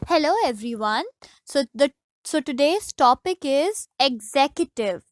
Hello everyone. So today's topic is executive.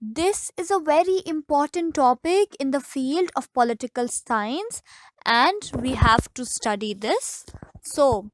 This is a very important topic in the field of political science and we have to study this. So,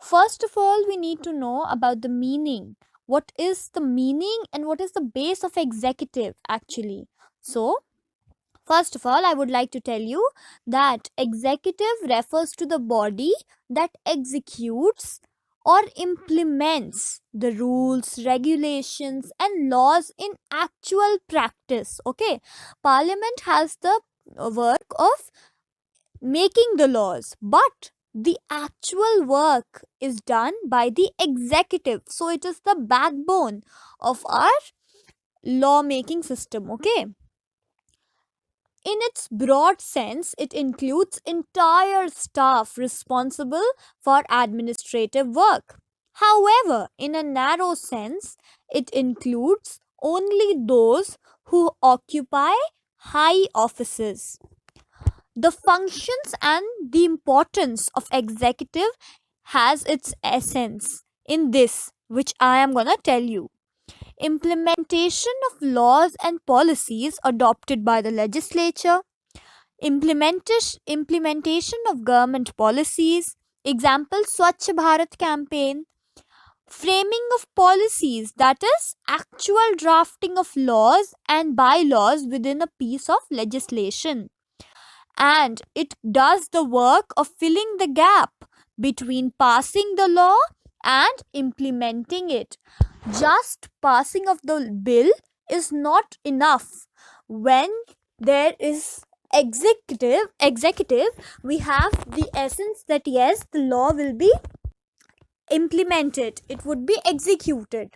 first of all we need to know about the meaning. What is the meaning and what is the base of executive actually? So, first of all, I would like to tell you that executive refers to the body that executes or implements the rules, regulations, and laws in actual practice. Okay, Parliament has the work of making the laws, but the actual work is done by the executive. So, it is the backbone of our lawmaking system. Okay. In its broad sense, it includes entire staff responsible for administrative work. However, in a narrow sense, it includes only those who occupy high offices. The functions and the importance of executive has its essence in this, which I am going to tell you. Implementation of laws and policies adopted by the legislature, implementation of government policies, example Swachh Bharat campaign, framing of policies, that is actual drafting of laws and bylaws within a piece of legislation, and it does the work of filling the gap between passing the law and implementing it. Just passing of the bill is not enough. When there is executive, we have the essence that yes, the law will be implemented, it would be executed.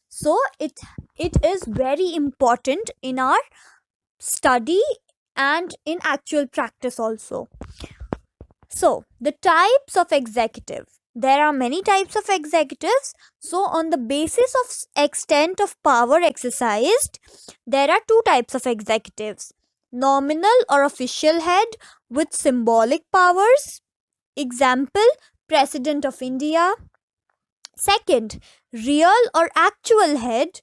So it is very important in our study and in actual practice also. So, the types of executive. There are many types of executives. So, on the basis of extent of power exercised, there are two types of executives: nominal or official head with symbolic powers. Example, President of India. Second, real or actual head,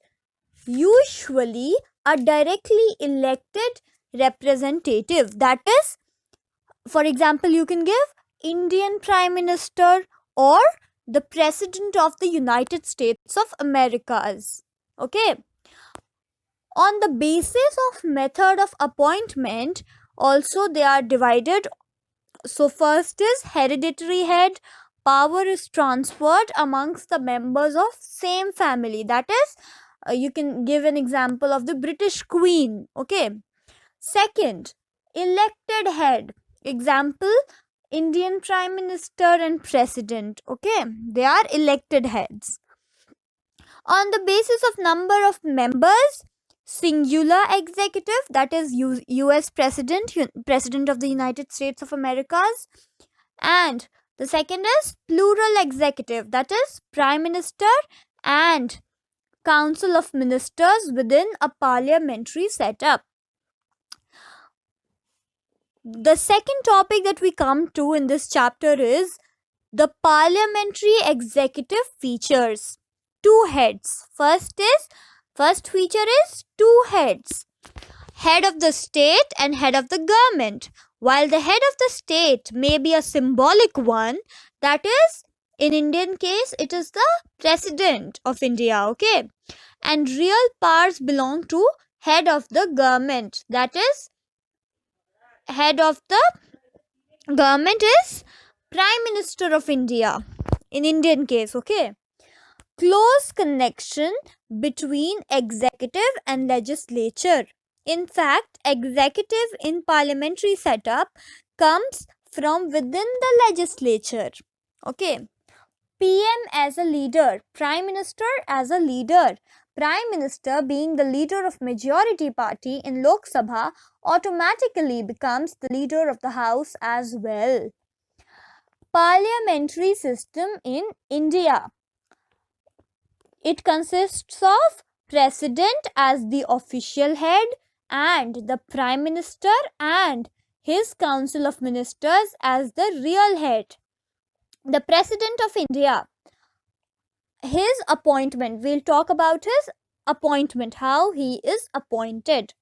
usually a directly elected representative. That is, for example, you can give Indian Prime Minister or the President of the United States of Americas. Okay. On the basis of method of appointment, also they are divided. So first is hereditary head. Power is transferred amongst the members of same family. That is, you can give an example of the British Queen. Okay. Second, elected head. Example, Indian Prime Minister and President. Okay, they are elected heads. On the basis of number of members, singular executive, that is US President, President of the United States of Americas. And the second is plural executive, that is Prime Minister and Council of Ministers within a parliamentary setup. The second topic that we come to in this chapter is the parliamentary executive features. Two heads. First feature is two heads. Head of the state and head of the government. While the head of the state may be a symbolic one, that is, in Indian case, it is the President of India, okay? And real powers belong to head of the government. That is, head of the government is Prime Minister of India in Indian case, okay? Close connection between executive and legislature. In fact, executive in parliamentary setup comes from within the legislature. Okay. PM as a leader, Prime Minister as a leader. Prime Minister, being the leader of majority party in Lok Sabha, automatically becomes the leader of the house as well. Parliamentary system in India. It consists of President as the official head and the Prime Minister and his Council of Ministers as the real head. The President of India his appointment, we'll talk about his appointment, how he is appointed.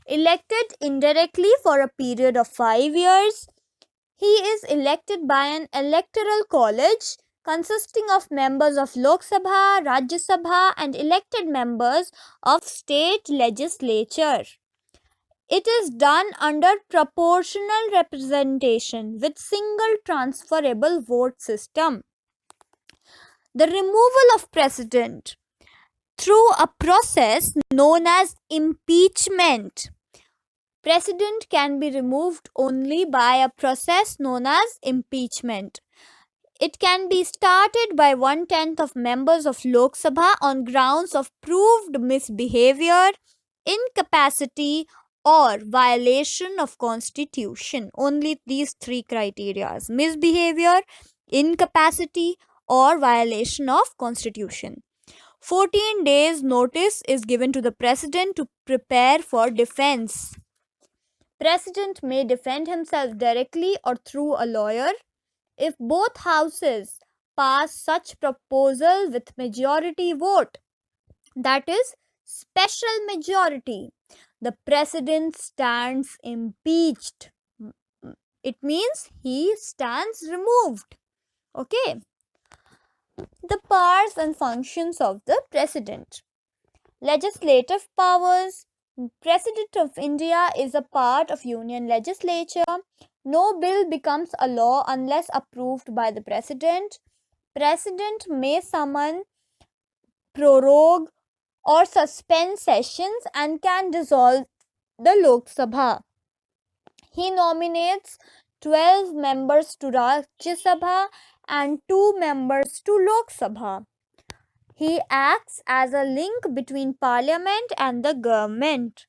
Elected indirectly for a period of 5 years. He is elected by an electoral college consisting of members of Lok Sabha, Rajya Sabha and elected members of state legislature. It is done under proportional representation with single transferable vote system. The removal of president through a process known as impeachment. President can be removed only by a process known as impeachment. It can be started by 1/10 of members of Lok Sabha on grounds of proved misbehavior, incapacity or violation of constitution. Only these three criteria: misbehavior, incapacity or violation of constitution. 14 days notice is given to the president to prepare for defense. President may defend himself directly or through a lawyer. If both houses pass such proposal with majority vote, that is special majority, the president stands impeached. It means he stands removed. Okay. The powers and functions of the president. Legislative powers. President of India is a part of Union legislature. No bill becomes a law unless approved by the president. President may summon, prorogue or suspend sessions and can dissolve the Lok Sabha. He nominates 12 members to Rajya Sabha and 2 members to Lok Sabha. He acts as a link between parliament and the government.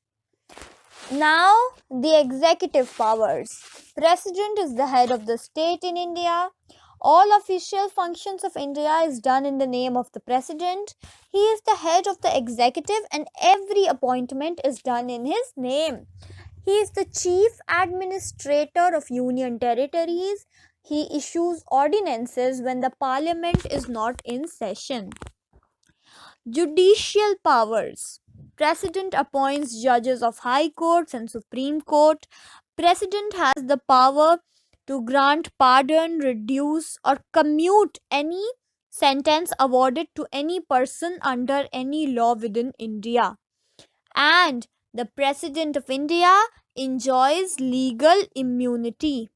Now, the executive powers. President is the head of the state in India. All official functions of India is done in the name of the president. He is the head of the executive and every appointment is done in his name. He is the chief administrator of union territories. He issues ordinances when the parliament is not in session. Judicial powers. President appoints judges of high courts and Supreme Court. President has the power to grant pardon, reduce or commute any sentence awarded to any person under any law within India. And the President of India enjoys legal immunity.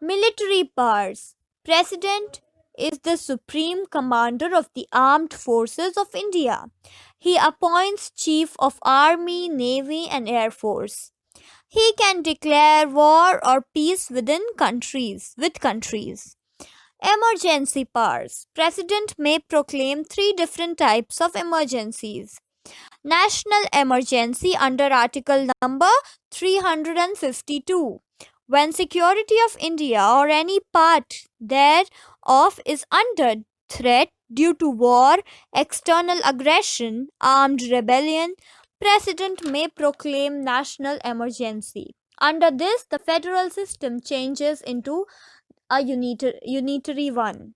Military powers. President is the supreme commander of the armed forces of India. He appoints chief of army, navy and air force. He can declare war or peace with countries. Emergency powers. President may proclaim 3 different types of emergencies. National emergency under article number 352. When security of India or any part thereof is under threat due to war, external aggression, armed rebellion, President may proclaim national emergency. Under this, the federal system changes into a unitary one.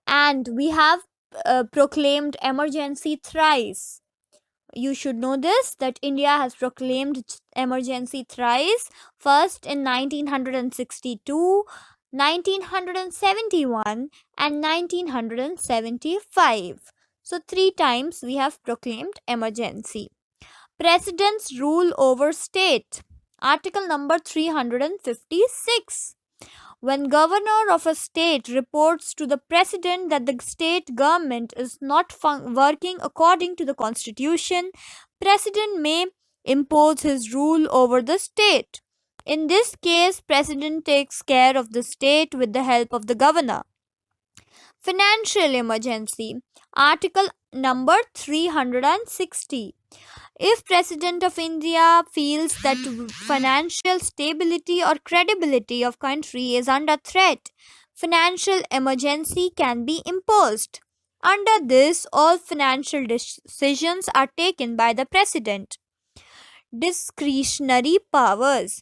And we have proclaimed emergency thrice. You should know this, that India has proclaimed emergency thrice. First in 1962, 1971 and 1975. So 3 times we have proclaimed emergency. President's rule over state. Article number 356. When governor of a state reports to the president that the state government is not working according to the constitution, president may impose his rule over the state. In this case, president takes care of the state with the help of the governor. Financial emergency. Article number 360. If President of India feels that financial stability or credibility of country is under threat, financial emergency can be imposed. Under this, all financial decisions are taken by the President. Discretionary powers.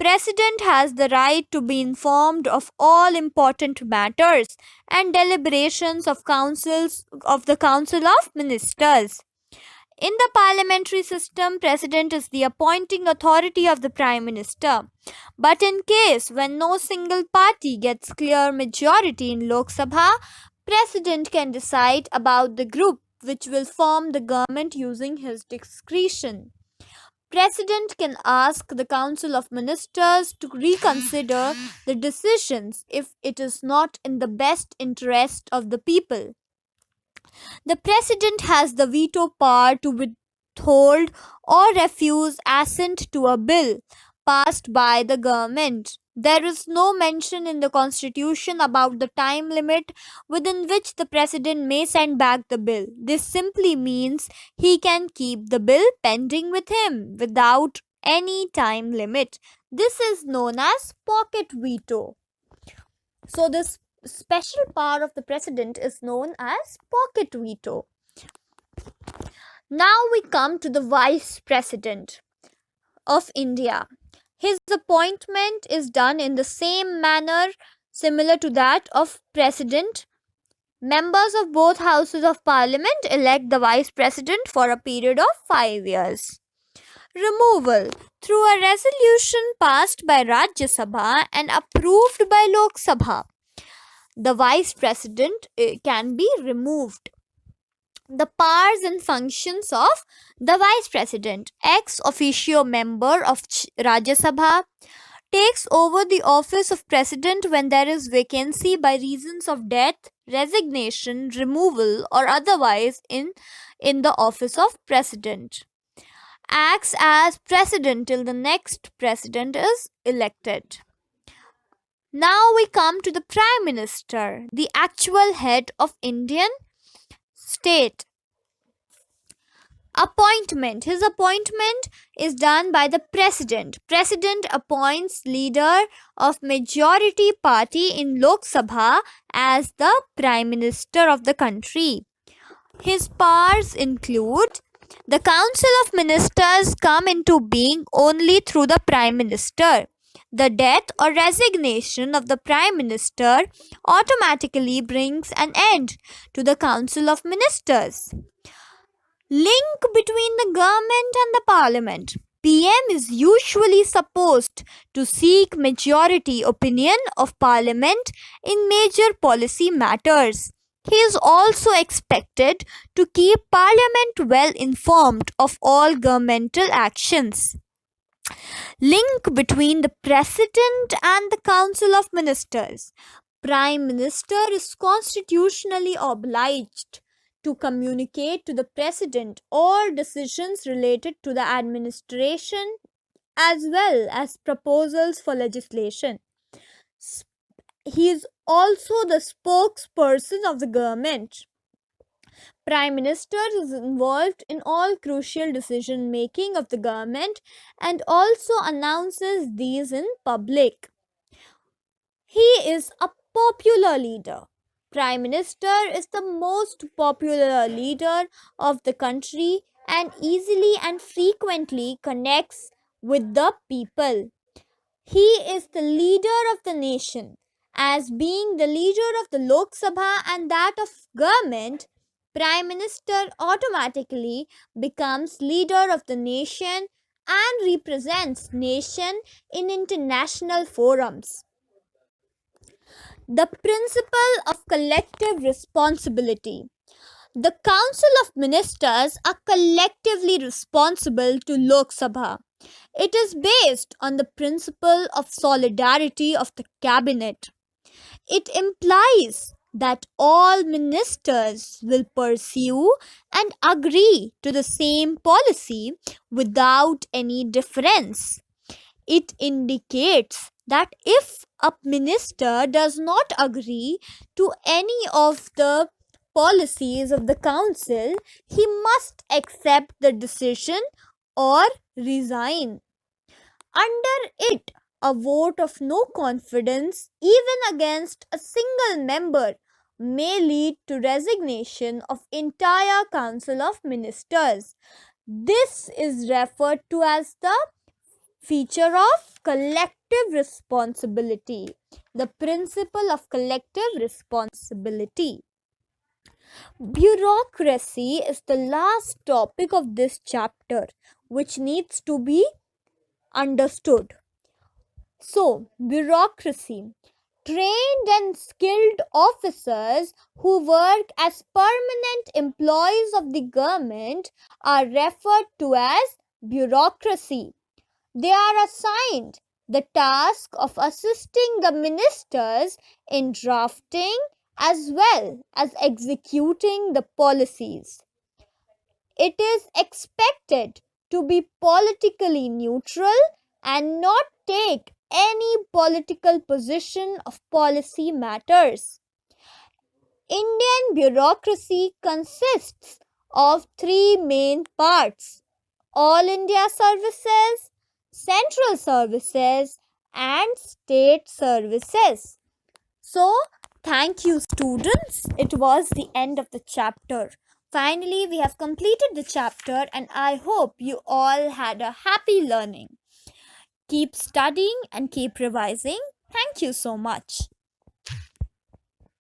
President has the right to be informed of all important matters and deliberations of the Council of Ministers. In the parliamentary system, President is the appointing authority of the Prime Minister. But in case when no single party gets clear majority in Lok Sabha, President can decide about the group which will form the government using his discretion. President can ask the Council of Ministers to reconsider the decisions if it is not in the best interest of the people. The President has the veto power to withhold or refuse assent to a bill passed by the government. There is no mention in the Constitution about the time limit within which the President may send back the bill. This simply means he can keep the bill pending with him without any time limit. This is known as pocket veto. So, this special power of the President is known as pocket veto. Now we come to the Vice President of India. His appointment is done in the same manner similar to that of President. Members of both houses of Parliament elect the Vice President for a period of 5 years. Removal through a resolution passed by Rajya Sabha and approved by Lok Sabha. The Vice President can be removed. The powers and functions of the Vice President: ex officio member of Rajya Sabha, takes over the office of President when there is vacancy by reasons of death, resignation, removal, or otherwise in the office of President. Acts as President till the next President is elected. Now we come to the Prime Minister, the actual head of Indian state. Appointment. His appointment is done by the President. President appoints leader of majority party in Lok Sabha as the Prime Minister of the country. His powers include: the Council of Ministers come into being only through the Prime Minister. The death or resignation of the Prime Minister automatically brings an end to the Council of Ministers. Link between the government and the Parliament. PM is usually supposed to seek majority opinion of Parliament in major policy matters. He is also expected to keep Parliament well informed of all governmental actions. Link between the President and the Council of Ministers. Prime Minister is constitutionally obliged to communicate to the President all decisions related to the administration as well as proposals for legislation. He is also the spokesperson of the government. Prime Minister is involved in all crucial decision making of the government and also announces these in public. He is a popular leader. Prime Minister is the most popular leader of the country and easily and frequently connects with the people. He is the leader of the nation. As being the leader of the Lok Sabha and that of government, Prime Minister automatically becomes leader of the nation and represents nation in international forums. The principle of collective responsibility. The Council of Ministers are collectively responsible to Lok Sabha. It is based on the principle of solidarity of the cabinet. It implies that all ministers will pursue and agree to the same policy without any difference. It indicates that if a minister does not agree to any of the policies of the council, he must accept the decision or resign. Under it, a vote of no confidence, even against a single member, may lead to resignation of entire Council of Ministers. This is referred to as the Feature of collective responsibility. The principle of collective responsibility. Bureaucracy is the last topic of this chapter, which needs to be understood. So, bureaucracy. Trained and skilled officers who work as permanent employees of the government are referred to as bureaucracy. They are assigned the task of assisting the ministers in drafting as well as executing the policies. It is expected to be politically neutral and not take any political position of policy matters. Indian bureaucracy consists of three main parts: All India services, central services, and state services. So, thank you, students. It was the end of the chapter. Finally, we have completed the chapter, and I hope you all had a happy learning. Keep studying and keep revising. Thank you so much.